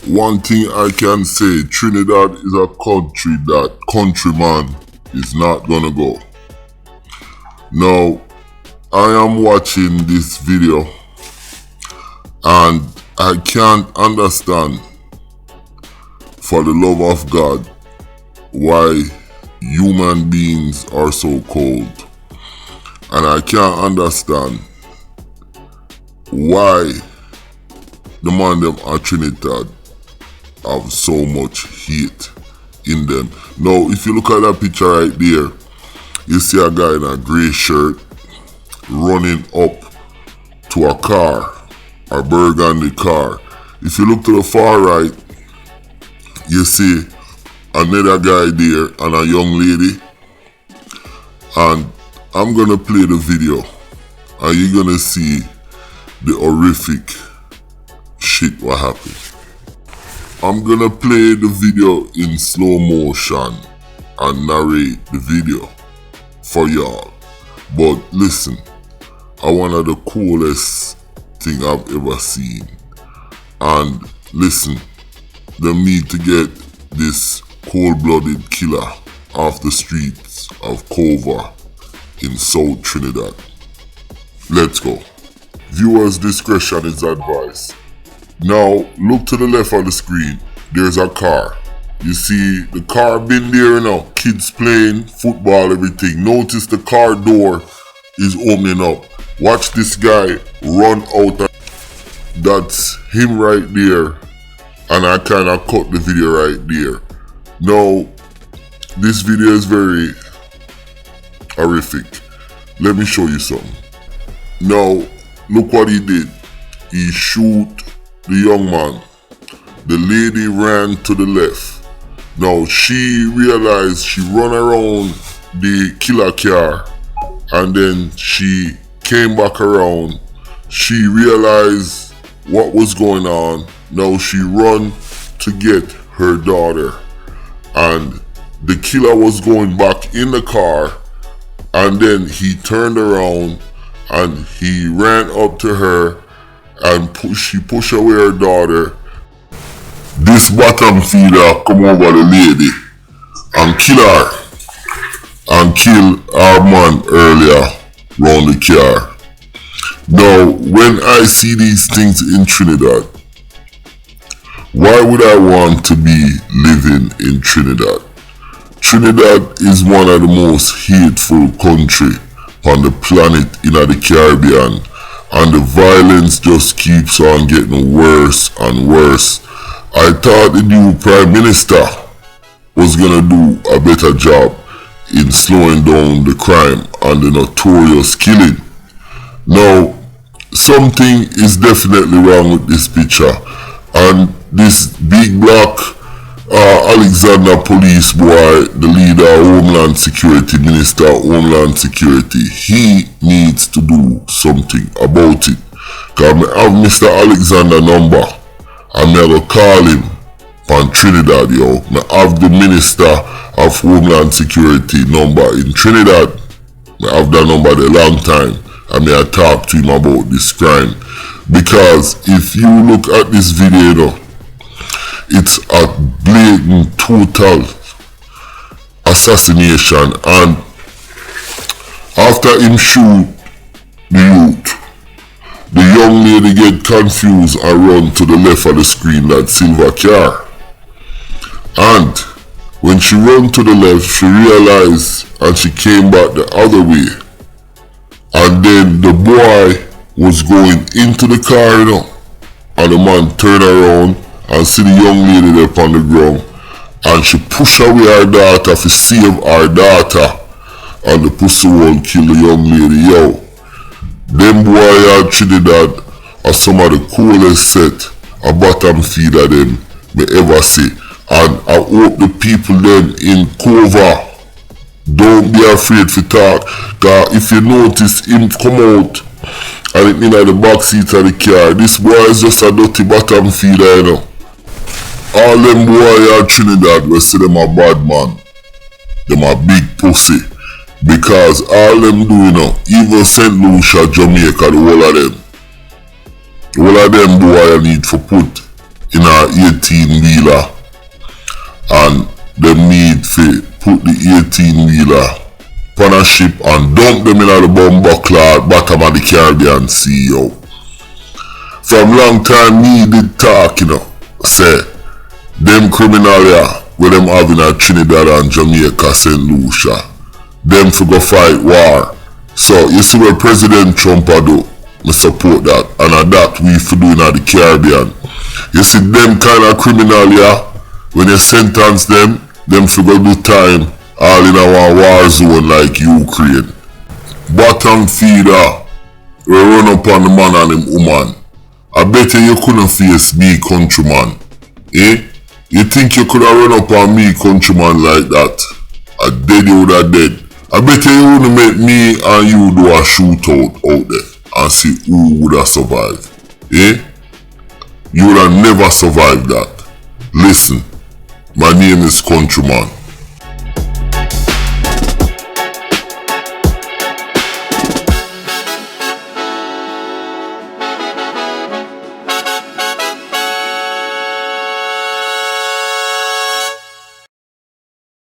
One thing I can say, Trinidad is a country that countryman is not gonna go. Now, I am watching this video and I can't understand, for the love of God, why human beings are so cold. And I can't understand why the man them at Trinidad have so much hate in them. Now, if you look at that picture right there, you see a guy in a grey shirt running up to a car, a burgundy car. If you look to the far right, you see another guy there and a young lady. And I'm gonna play the video and you're gonna see the horrific shit what happened. I'm gonna play the video in slow motion and narrate the video for y'all. But listen, one of the coolest thing I've ever seen. And listen, they need to get this cold-blooded killer off the streets of Couva in South Trinidad. Let's go. Viewers' discretion is advised. Now, look to the left of the screen. There's a car. You see the car been there now. Kids playing, football, everything. Notice the car door is opening up. Watch this guy run out. That's him right there. And I kind of cut the video right there. Now, this video is very horrific. Let me show you something. Now, look what he did. He shoot the young man. The lady ran to the left. Now she realized she run around the killer car and then she came back around. She realized what was going on. Now she run to get her daughter and the killer was going back in the car and then he turned around and he ran up to her and she pushed away her daughter. This bottom feeder come over the lady and kill her and kill our man earlier round the car. Now, when I see these things in Trinidad, why would I want to be living in Trinidad? Trinidad is one of the most hateful countries on the planet in the Caribbean. And the violence just keeps on getting worse and worse. I thought the new Prime Minister was gonna do a better job in slowing down the crime and the notorious killing. Now, something is definitely wrong with this picture. And this big black Alexander police boy, the leader of Homeland Security, Minister of Homeland Security, he needs to do something about it. Cause I have Mr. Alexander number and I go call him on Trinidad, yo. I have the Minister of Homeland Security number in Trinidad. I have that number a long time and I talk to him about this crime. Because if you look at this video, you know, it's a blatant, total assassination. And after him shoot the youth, the young lady get confused and run to the left of the screen, that silver car. And when she run to the left, she realized and she came back the other way. And then the boy was going into the car, you know, and the man turned around and see the young lady there on the ground and she pushed away her daughter to save her daughter and the pussy won't kill the young lady. Yo, them boy at Trinidad are some of the coolest set of bottom feeder them me ever see. And I hope the people then in Couva don't be afraid to talk. Cause if you notice him come out and it in the back seat of the car, this boy is just a dirty bottom feeder, you know. All them boy at Trinidad, we see them a bad man. Them a big pussy. Because all them do, you know, even St. Lucia, Jamaica, the whole of them boy I need to put in a 18-wheeler and them need to put the 18-wheeler on a ship and dump them in the bumbuckler bottom of the Caribbean Sea, yo. From long time me did talk, you know, say, them criminal here, where them having a Trinidad and Jamaica, St. Lucia, them for go fight war. So, you see what President Trump a do, I support that, and at that we for doing at the Caribbean. You see them kind of criminal here, when you sentence them for go do time, all in our war zone like Ukraine. Bottom feeder, we run up on the man and him woman. I bet you couldn't face me countryman. Eh? You think you could have run up on me countryman like that? I dead you would have dead. I bet you wouldn't make me and you do a shootout out there and see who would have survived. Eh? You would have never survived that. Listen, my name is Countryman.